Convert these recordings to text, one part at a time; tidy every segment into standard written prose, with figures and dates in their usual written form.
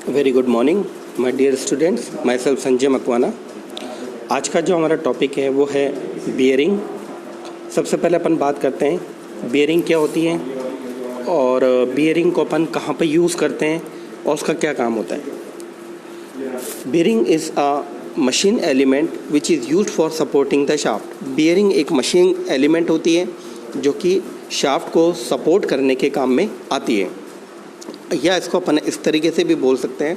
Very good morning my dear students, myself Sanjay Makwana. आज का जो हमारा टॉपिक है वो है बियरिंग। सबसे पहले अपन बात करते हैं बियरिंग क्या होती है और बियरिंग को अपन कहाँ पे यूज़ करते हैं और उसका क्या काम होता है। Bearing is a machine element which is used for supporting the shaft. Bearing एक मशीन एलिमेंट होती है जो कि शाफ्ट को सपोर्ट करने के काम में आती है, या इसको अपन इस तरीके से भी बोल सकते हैं,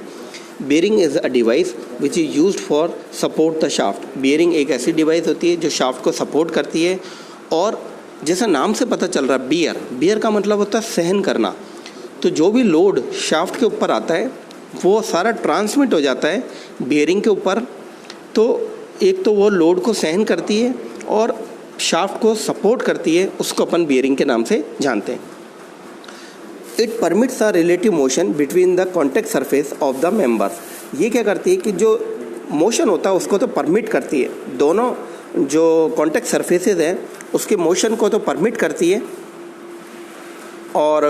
bearing is a device which is used for support the shaft. Bearing एक ऐसी डिवाइस होती है जो शाफ्ट को सपोर्ट करती है, और जैसा नाम से पता चल रहा है बियर का मतलब होता है सहन करना। तो जो भी लोड शाफ्ट के ऊपर आता है वो सारा ट्रांसमिट हो जाता है बियरिंग के ऊपर। तो एक तो वो लोड को सहन करती है और शाफ्ट को सपोर्ट करती है, उसको अपन बियरिंग के नाम से जानते हैं। It permits a relative motion between the contact surface of the members. ये क्या करती है कि जो मोशन होता है उसको तो परमिट करती है, दोनों जो कॉन्टैक्ट सरफेसेस हैं उसके मोशन को तो परमिट करती है, और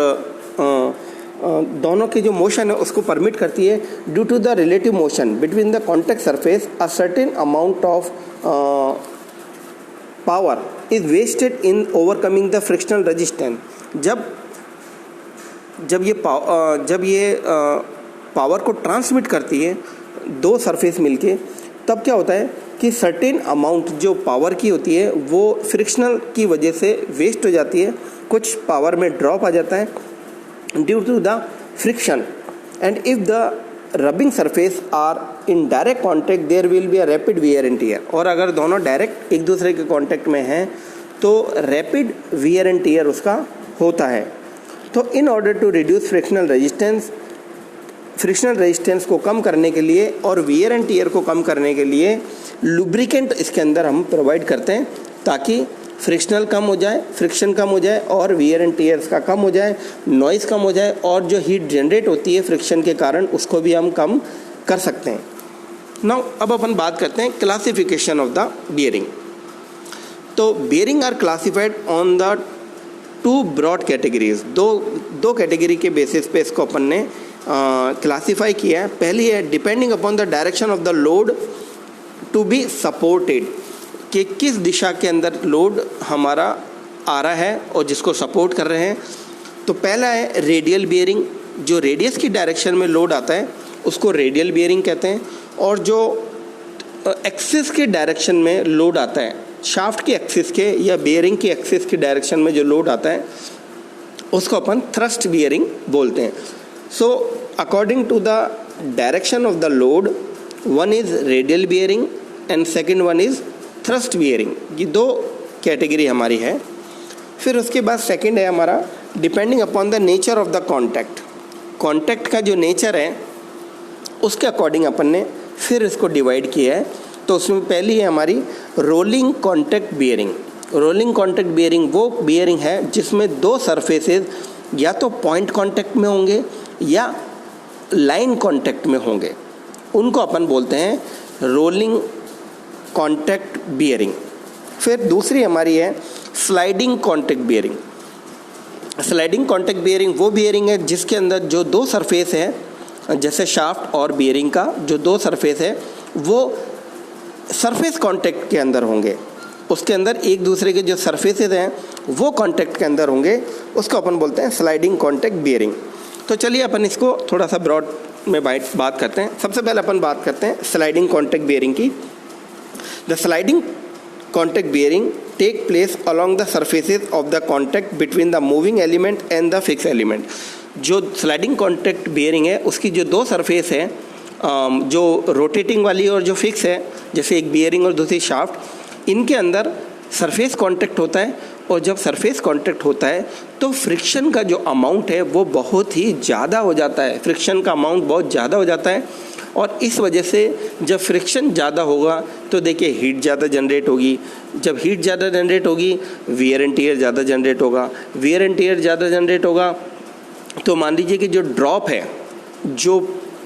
दोनों के जो मोशन है उसको परमिट करती है। Due to the relative motion between the contact surface a certain amount of power is wasted in overcoming the frictional resistance. जब ये पावर को ट्रांसमिट करती है दो सरफेस मिलके, तब क्या होता है कि सर्टेन अमाउंट जो पावर की होती है वो फ्रिक्शनल की वजह से वेस्ट हो जाती है, कुछ पावर में ड्रॉप आ जाता है due to the friction. And if the rubbing surface are in direct contact there will be a rapid wear and tear. और अगर दोनों डायरेक्ट एक दूसरे के कॉन्टैक्ट में हैं तो रैपिड वियर एंड टियर उसका होता है। तो in order to reduce frictional resistance को कम करने के लिए और वियर एंड टियर को कम करने के लिए लुब्रिकेंट इसके अंदर हम प्रोवाइड करते हैं, ताकि फ्रिक्शनल कम हो जाए, फ्रिक्शन कम हो जाए और वियर एंड टियर्स का कम हो जाए, नॉइज़ कम हो जाए, और जो हीट जनरेट होती है फ्रिक्शन के कारण उसको भी हम कम कर सकते हैं। नाउ अब अपन बात करते हैं क्लासिफिकेशन ऑफ द बियरिंग। तो bearing are classified on the two broad categories. दो कैटेगरी के बेसिस पे इसको अपन ने क्लासीफाई किया है। पहली है depending upon the direction of the load to be supported, कि किस दिशा के अंदर लोड हमारा आ रहा है और जिसको सपोर्ट कर रहे हैं। तो पहला है रेडियल बियरिंग, जो रेडियस की डायरेक्शन में लोड आता है उसको रेडियल बियरिंग कहते हैं। और जो एक्सिस के डायरेक्शन में लोड आता है, शाफ्ट की एक्सिस के या बियरिंग की एक्सिस की डायरेक्शन में जो लोड आता है उसको अपन थ्रस्ट बियरिंग बोलते हैं। So according to the direction of the load, one is radial bearing and second one is thrust bearing. ये दो कैटेगरी हमारी है। फिर उसके बाद सेकंड है हमारा depending upon the nature of the contact का जो नेचर है उसके अकॉर्डिंग अपन ने फिर इसको डिवाइड किया है। तो उसमें पहली है हमारी rolling contact bearing. Rolling contact bearing वो बियरिंग है जिसमें दो सरफेसेस या तो पॉइंट कॉन्टैक्ट में होंगे या लाइन कॉन्टैक्ट में होंगे, उनको अपन बोलते हैं रोलिंग कॉन्टैक्ट बियरिंग। फिर दूसरी हमारी है sliding contact bearing. Sliding contact bearing वो बियरिंग है जिसके अंदर जो दो सरफेस है, जैसे शाफ्ट और बियरिंग का जो दो सरफेस है वो सरफेस कांटेक्ट के अंदर होंगे, उसके अंदर एक दूसरे के जो सरफेसेस हैं वो कांटेक्ट के अंदर होंगे, उसको अपन बोलते हैं स्लाइडिंग कांटेक्ट बियरिंग। तो चलिए अपन इसको थोड़ा सा ब्रॉड में बात करते हैं। सबसे पहले अपन बात करते हैं स्लाइडिंग कांटेक्ट बियरिंग की। The sliding contact bearing take place along the surfaces of the contact between the moving element and the fix element. जो स्लाइडिंग कांटेक्ट बियरिंग है उसकी जो दो सरफेस है, जो रोटेटिंग वाली और जो फिक्स है, जैसे एक बियरिंग और दूसरी शाफ्ट, इनके अंदर सरफेस कांटेक्ट होता है। और जब सरफेस कांटेक्ट होता है तो फ्रिक्शन का जो अमाउंट है वो बहुत ही ज़्यादा हो जाता है, फ्रिक्शन का अमाउंट बहुत ज़्यादा हो जाता है। और इस वजह से जब फ्रिक्शन ज़्यादा होगा तो देखिए हीट ज़्यादा जनरेट होगी, जब हीट ज़्यादा जनरेट होगी वियर एंड टियर ज़्यादा जनरेट होगा, वियर एंड टियर ज़्यादा जनरेट होगा तो मान लीजिए कि जो ड्रॉप है, जो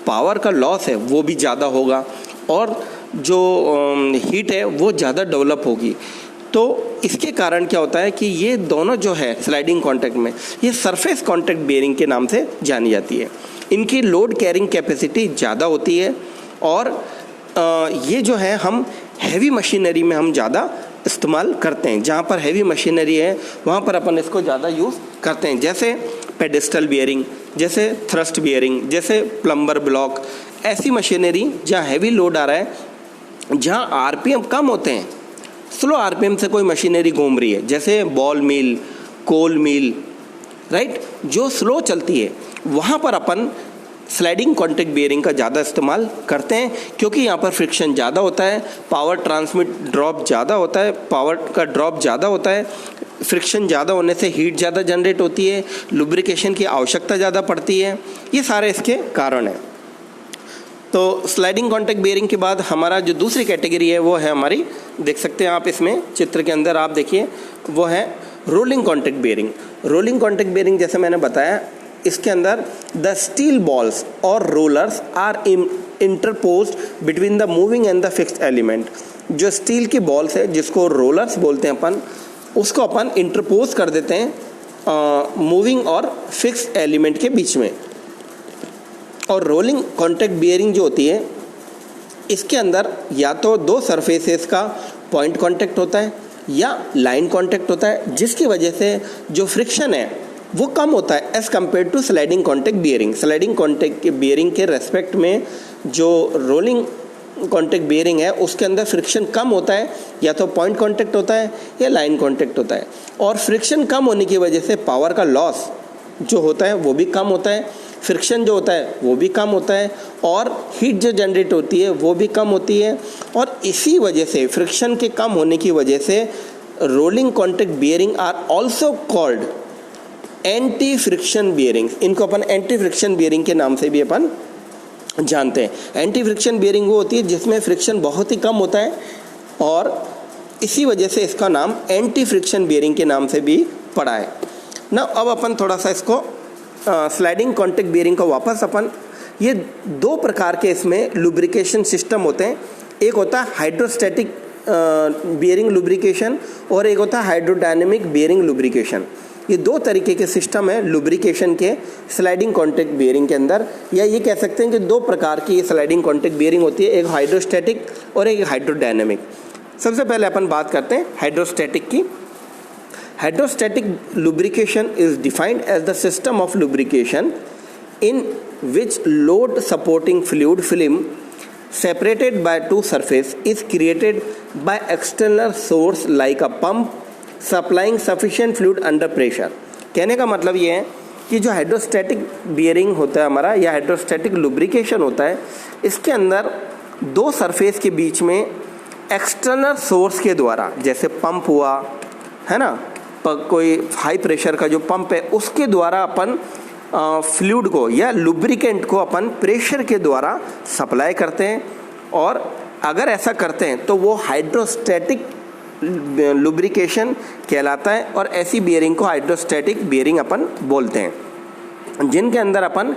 पावर का लॉस है वो भी ज़्यादा होगा और जो हीट है वो ज़्यादा डेवलप होगी। तो इसके कारण क्या होता है कि ये दोनों जो है स्लाइडिंग कॉन्टैक्ट में, ये सरफेस कॉन्टैक्ट बियरिंग के नाम से जानी जाती है। इनकी लोड कैरिंग कैपेसिटी ज़्यादा होती है और ये जो है हम हैवी मशीनरी में हम ज़्यादा इस्तेमाल करते हैं। जहाँ पर हैवी मशीनरी है वहाँ पर अपन इसको ज़्यादा यूज़ करते हैं, जैसे पेडिस्टल बियरिंग, जैसे थ्रस्ट बियरिंग, जैसे प्लम्बर ब्लॉक। ऐसी मशीनरी जहाँ हैवी लोड आ रहा है, जहाँ आरपीएम कम होते हैं, स्लो आरपीएम से कोई मशीनरी घूम रही है, जैसे बॉल मिल, कोल मिल, राइट, जो स्लो चलती है, वहाँ पर अपन स्लाइडिंग कॉन्टैक्ट बियरिंग का ज़्यादा इस्तेमाल करते हैं, क्योंकि यहाँ पर फ्रिक्शन ज़्यादा होता है, पावर ट्रांसमिट ड्रॉप ज़्यादा होता है, पावर का ड्रॉप ज़्यादा होता है। फ्रिक्शन ज़्यादा होने से हीट ज़्यादा जनरेट होती है, लुब्रिकेशन की आवश्यकता ज़्यादा पड़ती है। ये सारे इसके कारण हैं। तो स्लाइडिंग कॉन्टैक्ट बियरिंग के बाद हमारा जो दूसरी कैटेगरी है वो है हमारी, देख सकते हैं आप इसमें चित्र के अंदर, आप देखिए, वो है rolling contact bearing. Rolling contact bearing जैसे मैंने बताया, इसके अंदर द स्टील बॉल्स और rollers are interposed between the moving and the fixed element. जो स्टील की बॉल्स है, जिसको रोलर्स बोलते हैं अपन, उसको अपन इंटरपोज कर देते हैं मूविंग और फिक्स्ड एलिमेंट के बीच में। और रोलिंग कॉन्टैक्ट बियरिंग जो होती है, इसके अंदर या तो दो सरफेसेस का पॉइंट कांटेक्ट होता है या लाइन कांटेक्ट होता है, जिसकी वजह से जो फ्रिक्शन है वो कम होता है as compare to sliding contact bearing. Sliding contact के बियरिंग के रेस्पेक्ट में जो रोलिंग कॉन्टैक्ट बियरिंग है, उसके अंदर फ्रिक्शन कम होता है, या तो पॉइंट कांटेक्ट होता है या लाइन कांटेक्ट होता है। और फ्रिक्शन कम होने की वजह से पावर का लॉस जो होता है वो भी कम होता है, फ्रिक्शन जो होता है वो भी कम होता है, और हीट जो जनरेट होती है वो भी कम होती है। और इसी वजह से, फ्रिक्शन के कम होने की वजह से, rolling contact bearing are also called anti friction bearing. इनको अपन एंटी फ्रिक्शन बियरिंग के नाम से भी अपन जानते हैं। एंटी फ्रिक्शन बियरिंग वो होती है जिसमें फ्रिक्शन बहुत ही कम होता है, और इसी वजह से इसका नाम एंटी फ्रिक्शन बियरिंग के नाम से भी पड़ा है ना। अब अपन थोड़ा सा इसको स्लाइडिंग कॉन्टैक्ट बियरिंग को वापस अपन, ये दो प्रकार के इसमें लुब्रिकेशन सिस्टम होते हैं। एक होता है हाइड्रोस्टैटिक बियरिंग लुब्रिकेशन, और एक होता है हाइड्रोडायनेमिक बियरिंग लुब्रिकेशन। ये दो तरीके के सिस्टम है लुब्रिकेशन के स्लाइडिंग कॉन्टैक्ट बियरिंग के अंदर, या ये कह सकते हैं कि दो प्रकार की स्लाइडिंग कॉन्टैक्ट बियरिंग होती है, एक हाइड्रोस्टैटिक और एक हाइड्रोडायनेमिक। सबसे पहले अपन बात करते हैं हाइड्रोस्टैटिक की। Hydrostatic lubrication is defined as the system of lubrication in which load supporting fluid film separated by two surfaces is created by external source like a pump supplying sufficient fluid under pressure। कहने का मतलब ये है कि जो hydrostatic bearing होता है हमारा, या हाइड्रोस्टैटिक लुब्रिकेशन होता है, इसके अंदर दो सरफेस के बीच में एक्सटर्नल सोर्स के द्वारा, जैसे पंप हुआ है ना, कोई हाई प्रेशर का जो पंप है, उसके द्वारा अपन फ्लूइड को या लुब्रिकेंट को अपन प्रेशर के द्वारा सप्लाई करते हैं। और अगर ऐसा करते हैं तो वो हाइड्रोस्टैटिक लुब्रिकेशन कहलाता है, और ऐसी बियरिंग को हाइड्रोस्टैटिक बियरिंग अपन बोलते हैं, जिनके अंदर अपन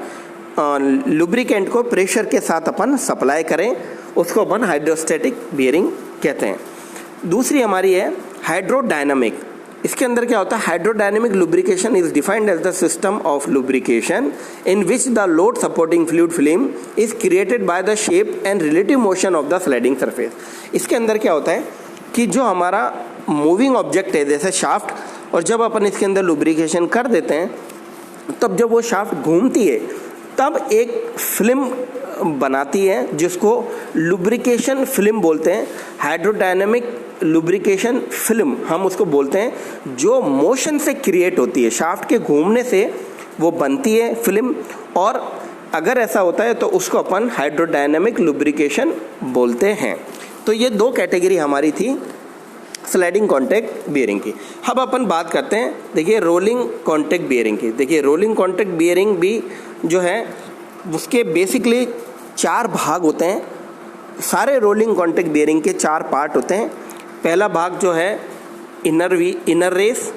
लुब्रिकेंट को प्रेशर के साथ अपन सप्लाई करें, उसको अपन हाइड्रोस्टैटिक बियरिंग कहते हैं। दूसरी हमारी है हाइड्रोडायनामिक। इसके अंदर क्या होता है, hydrodynamic lubrication is defined as the system of lubrication in which the load supporting fluid film is created by the shape and relative motion of the sliding surface. इसके अंदर क्या होता है कि जो हमारा मूविंग ऑब्जेक्ट है, जैसे शाफ्ट, और जब अपन इसके अंदर लुब्रिकेशन कर देते हैं, तब जब वो शाफ्ट घूमती है तब एक फिल्म बनाती है जिसको लुब्रिकेशन फिल्म बोलते हैं। हाइड्रोडायनेमिक लुब्रिकेशन फिल्म हम उसको बोलते हैं, जो मोशन से क्रिएट होती है, शाफ्ट के घूमने से वो बनती है फिल्म, और अगर ऐसा होता है तो उसको अपन हाइड्रोडायनेमिक लुब्रिकेशन बोलते हैं। तो ये दो कैटेगरी हमारी थी स्लाइडिंग कॉन्टैक्ट बियरिंग की। अब अपन बात करते हैं, देखिए, रोलिंग कॉन्टैक्ट बियरिंग की। देखिए, रोलिंग कॉन्टैक्ट बियरिंग भी जो है उसके बेसिकली 4 भाग होते हैं। सारे रोलिंग कॉन्टैक्ट बियरिंग के 4 पार्ट होते हैं। पहला भाग जो है इनर रेस,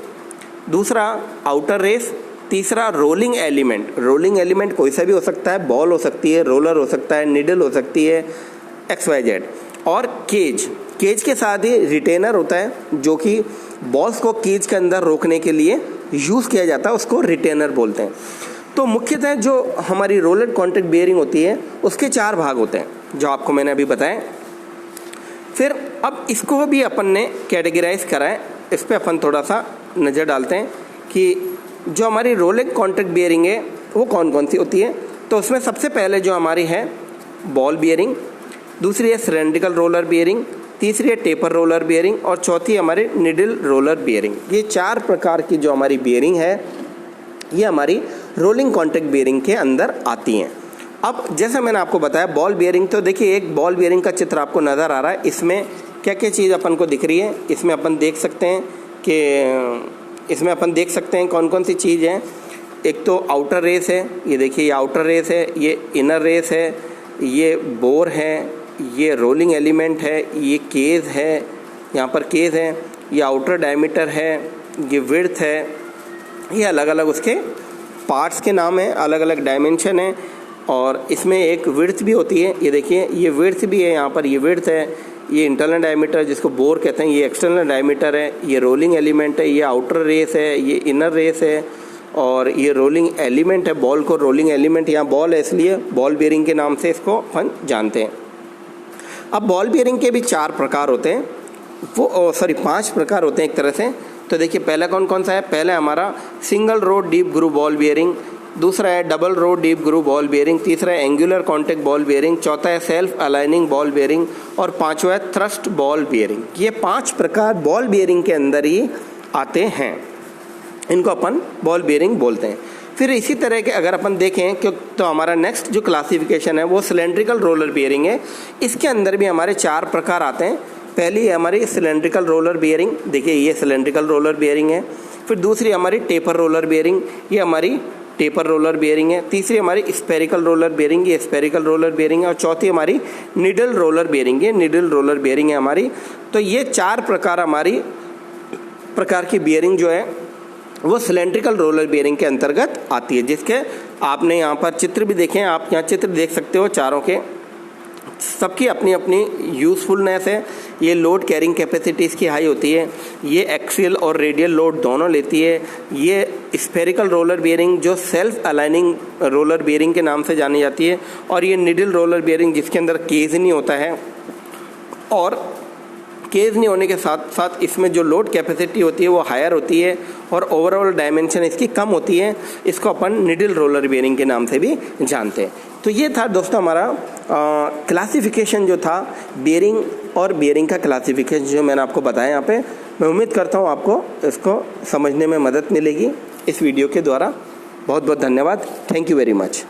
दूसरा आउटर रेस, तीसरा रोलिंग एलिमेंट। रोलिंग एलिमेंट कोई सा भी हो सकता है, बॉल हो सकती है, रोलर हो सकता है, निडल हो सकती है, XYZ, और केज। केज के साथ ही रिटेनर होता है, जो कि बॉल्स को केज के अंदर रोकने के लिए यूज़ किया जाता है, उसको रिटेनर बोलते हैं। तो मुख्यतः जो हमारी रोलर कॉन्टैक्ट बेयरिंग होती है उसके 4 भाग होते हैं जो आपको मैंने अभी बताए। फिर अब इसको भी अपन ने कैटेगराइज करा है, इस पर अपन थोड़ा सा नज़र डालते हैं कि जो हमारी रोलर कॉन्टैक्ट बेयरिंग है वो कौन कौन सी होती है। तो उसमें सबसे पहले जो हमारी है बॉल बेयरिंग, दूसरी है सिलेंड्रिकल रोलर बेयरिंग, तीसरी है टेपर रोलर बेयरिंग और चौथी हमारी निडल रोलर बेयरिंग। ये 4 प्रकार की जो हमारी बेयरिंग है ये हमारी रोलिंग कॉन्टैक्ट बेयरिंग के अंदर आती हैं। अब जैसा मैंने आपको बताया बॉल बेयरिंग, तो देखिए एक बॉल बेयरिंग का चित्र आपको नज़र आ रहा है। इसमें क्या क्या चीज़ अपन को दिख रही है, इसमें अपन देख सकते हैं कि इसमें अपन देख सकते हैं कौन कौन सी चीज़ है। एक तो आउटर रेस है, ये देखिए ये आउटर रेस है, ये इनर रेस है, ये बोर है, ये रोलिंग एलिमेंट है, ये केज है, यहाँ पर केज है, ये आउटर डायमीटर है, ये विड्थ है, ये अलग अलग उसके पार्ट्स के नाम हैं, अलग अलग डायमेंशन है। और इसमें एक विड्थ भी होती है, ये देखिए ये विड्थ भी है, यहाँ पर ये विड्थ है, ये इंटरनल डायमीटर जिसको बोर कहते हैं, ये एक्सटर्नल डायमीटर है, ये रोलिंग एलिमेंट है, ये आउटर रेस है, ये इनर रेस है और ये रोलिंग एलिमेंट है। बॉल को रोलिंग एलिमेंट, यहाँ बॉल है इसलिए बॉल बेयरिंग के नाम से इसको अपन जानते हैं। अब बॉल बेयरिंग के भी 4 प्रकार होते हैं, वो 5 प्रकार होते हैं एक तरह से। तो देखिए पहला कौन कौन सा है, पहला हमारा single row deep groove ball bearing, दूसरा है double row deep groove ball bearing, तीसरा है एंगुलर कॉन्टैक्ट बॉल बेयरिंग, चौथा है सेल्फ अलाइनिंग बॉल बेयरिंग और पांचवा है थ्रस्ट बॉल बेयरिंग। ये 5 प्रकार बॉल बेयरिंग के अंदर ही आते हैं, इनको अपन बॉल बेयरिंग बोलते हैं। फिर इसी तरह के अगर अपन देखें कि तो हमारा नेक्स्ट जो क्लासिफिकेशन है वो सिलेंड्रिकल रोलर बेयरिंग है। इसके अंदर भी हमारे 4 प्रकार आते हैं। पहली है हमारी सिलेंड्रिकल रोलर बेयरिंग, देखिए ये सिलेंड्रिकल रोलर बेयरिंग है। फिर दूसरी हमारी टेपर रोलर बेयरिंग, ये हमारी टेपर रोलर बेयरिंग है। तीसरी हमारी स्पेरिकल रोलर बेयरिंग, ये स्पेरिकल रोलर बेयरिंग है। और चौथी हमारी निडल रोलर बेयरिंग, ये निडल रोलर बेयरिंग है हमारी। तो ये 4 प्रकार हमारी प्रकार की बेयरिंग जो है वो सिलेंड्रिकल रोलर बेयरिंग के अंतर्गत आती है, जिसके आपने यहाँ पर चित्र भी देखे हैं, आप यहाँ चित्र देख सकते हो चारों के, सबकी अपनी अपनी यूज़फुलनेस है। ये लोड कैरिंग कैपेसिटी इसकी हाई होती है, ये एक्सियल और रेडियल लोड दोनों लेती है। ये स्फेरिकल रोलर बेयरिंग जो सेल्फ अलाइनिंग रोलर बेयरिंग के नाम से जानी जाती है, और ये निडल रोलर बेयरिंग जिसके अंदर केज नहीं होता है, और केज नहीं होने के साथ साथ इसमें जो लोड कैपेसिटी होती है वो हायर होती है और ओवरऑल डायमेंशन इसकी कम होती है। इसको अपन निडल रोलर बेयरिंग के नाम से भी जानते हैं। तो ये था दोस्तों हमारा क्लासिफिकेशन जो था बेयरिंग और बेयरिंग का क्लासिफिकेशन जो मैंने आपको बताया यहाँ पे। मैं उम्मीद करता हूँ आपको इसको समझने में मदद मिलेगी इस वीडियो के द्वारा। बहुत बहुत धन्यवाद। Thank you very much.